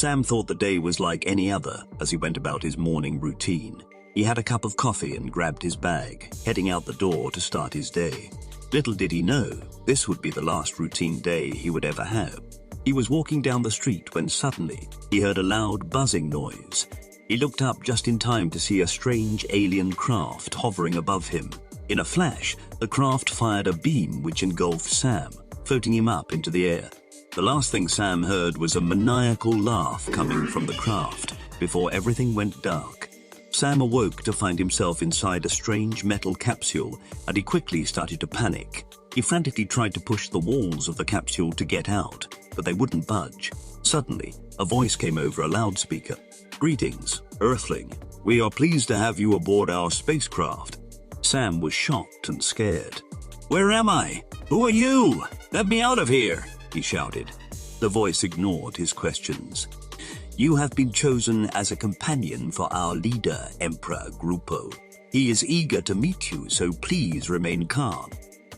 Sam thought the day was like any other as he went about his morning routine. He had a cup of coffee and grabbed his bag, heading out the door to start his day. Little did he know, this would be the last routine day he would ever have. He was walking down the street when suddenly he heard a loud buzzing noise. He looked up just in time to see a strange alien craft hovering above him. In a flash, the craft fired a beam which engulfed Sam, floating him up into the air. The last thing Sam heard was a maniacal laugh coming from the craft before everything went dark. Sam awoke to find himself inside a strange metal capsule, and he quickly started to panic. He frantically tried to push the walls of the capsule to get out, but they wouldn't budge. Suddenly, a voice came over a loudspeaker. "Greetings, Earthling. We are pleased to have you aboard our spacecraft." Sam was shocked and scared. "Where am I? Who are you? Let me out of here!" he shouted. The voice ignored his questions. "You have been chosen as a companion for our leader, Emperor Grupo. He is eager to meet you, so please remain calm."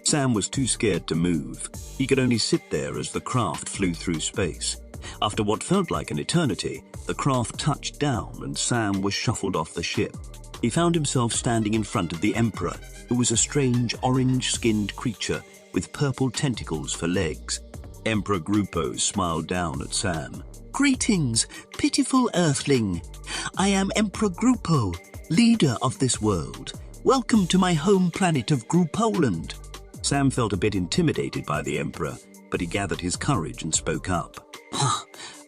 Sam was too scared to move. He could only sit there as the craft flew through space. After what felt like an eternity, the craft touched down and Sam was shuffled off the ship. He found himself standing in front of the Emperor, who was a strange orange-skinned creature with purple tentacles for legs. Emperor Grupo smiled down at Sam. "Greetings, pitiful Earthling. I am Emperor Grupo, leader of this world. Welcome to my home planet of Grupoland." Sam felt a bit intimidated by the Emperor, but he gathered his courage and spoke up.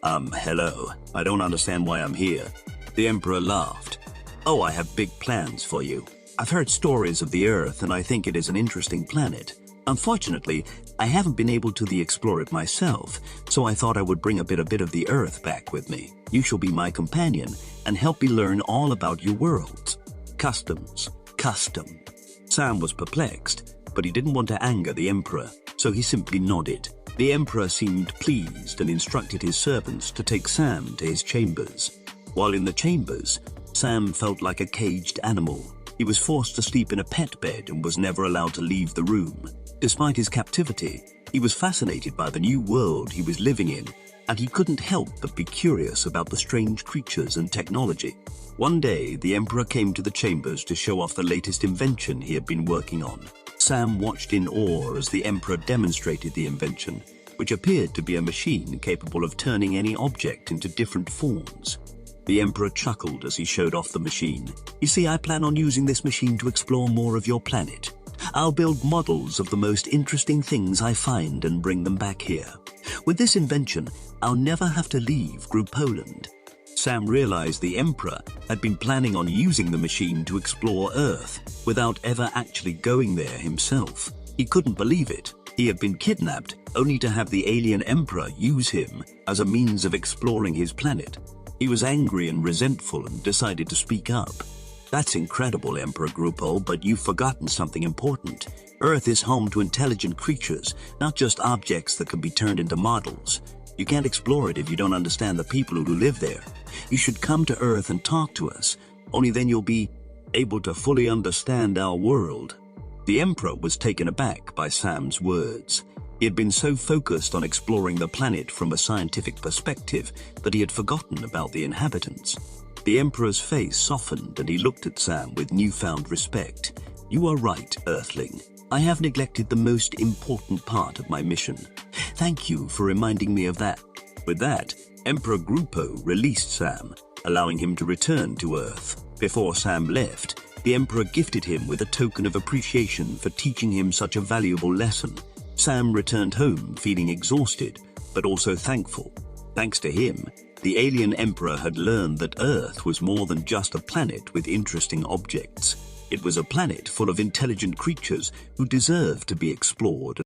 Hello. I don't understand why I'm here." The Emperor laughed. "Oh, I have big plans for you. I've heard stories of the Earth and I think it is an interesting planet. Unfortunately, I haven't been able to explore it myself, so I thought I would bring a bit of the Earth back with me. You shall be my companion and help me learn all about your worlds." Customs. Custom. Sam was perplexed, but he didn't want to anger the Emperor, so he simply nodded. The Emperor seemed pleased and instructed his servants to take Sam to his chambers. While in the chambers, Sam felt like a caged animal. He was forced to sleep in a pet bed and was never allowed to leave the room. Despite his captivity, he was fascinated by the new world he was living in, and he couldn't help but be curious about the strange creatures and technology. One day, the Emperor came to the chambers to show off the latest invention he had been working on. Sam watched in awe as the Emperor demonstrated the invention, which appeared to be a machine capable of turning any object into different forms. The Emperor chuckled as he showed off the machine. "You see, I plan on using this machine to explore more of your planet. I'll build models of the most interesting things I find and bring them back here. With this invention, I'll never have to leave Grupoland." Sam realized the Emperor had been planning on using the machine to explore Earth without ever actually going there himself. He couldn't believe it. He had been kidnapped only to have the alien Emperor use him as a means of exploring his planet. He was angry and resentful and decided to speak up. "That's incredible, Emperor Grupo, but you've forgotten something important. Earth is home to intelligent creatures, not just objects that can be turned into models. You can't explore it if you don't understand the people who live there. You should come to Earth and talk to us. Only then you'll be able to fully understand our world." The Emperor was taken aback by Sam's words. He had been so focused on exploring the planet from a scientific perspective that he had forgotten about the inhabitants. The Emperor's face softened and he looked at Sam with newfound respect. "You are right, Earthling. I have neglected the most important part of my mission. Thank you for reminding me of that." With that, Emperor Grupo released Sam, allowing him to return to Earth. Before Sam left, the Emperor gifted him with a token of appreciation for teaching him such a valuable lesson. Sam returned home feeling exhausted, but also thankful. Thanks to him, the alien Emperor had learned that Earth was more than just a planet with interesting objects. It was a planet full of intelligent creatures who deserved to be explored